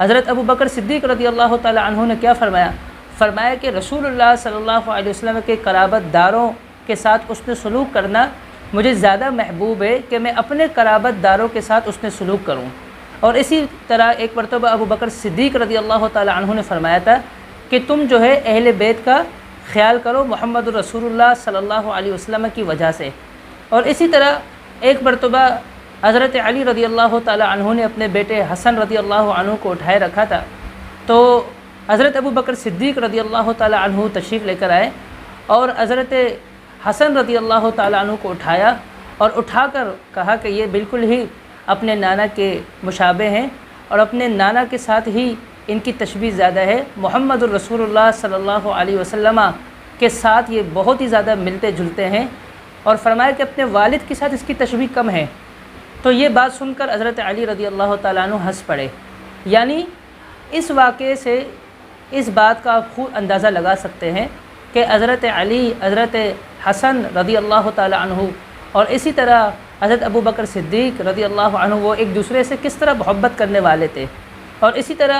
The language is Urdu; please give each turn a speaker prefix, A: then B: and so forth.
A: حضرت ابو بکر صدیق رضی اللہ تعالی عنہ نے کیا فرمایا؟ فرمایا کہ رسول اللہ صلی اللہ علیہ وسلم کے قرابت داروں کے ساتھ اس نے سلوک کرنا مجھے زیادہ محبوب ہے کہ میں اپنے قرابت داروں کے ساتھ اس نے سلوک کروں۔ اور اسی طرح ایک مرتبہ ابو بکر صدیق رضی اللہ تعالی عنہ نے فرمایا تھا کہ تم جو ہے اہل بیت کا خیال کرو محمد رسول اللہ صلی اللہ علیہ وسلم کی وجہ سے۔ اور اسی طرح ایک مرتبہ حضرت علی رضی اللہ تعالی عنہ نے اپنے بیٹے حسن رضی اللہ عنہ کو اٹھائے رکھا تھا، تو حضرت ابو بکر صدیق رضی اللہ تعالی عنہ تشریف لے کر آئے اور حضرت حسن رضی اللہ تعالی عنہ کو اٹھایا اور اٹھا کر کہا کہ یہ بالکل ہی اپنے نانا کے مشابہ ہیں اور اپنے نانا کے ساتھ ہی ان کی تشبیہ زیادہ ہے، محمد الرسول اللہ صلی اللہ علیہ وسلم کے ساتھ یہ بہت ہی زیادہ ملتے جلتے ہیں، اور فرمایا کہ اپنے والد کے ساتھ اس کی تشبیہ کم ہے۔ تو یہ بات سن کر حضرت علی رضی اللہ تعالیٰ عنہ ہنس پڑے۔ یعنی اس واقعے سے اس بات کا آپ خوب اندازہ لگا سکتے ہیں کہ حضرت علی، حضرت حسن رضی اللہ تعالیٰ عنہ اور اسی طرح حضرت ابو بکر صدیق رضی اللہ عنہ وہ ایک دوسرے سے کس طرح محبت کرنے والے تھے۔ اور اسی طرح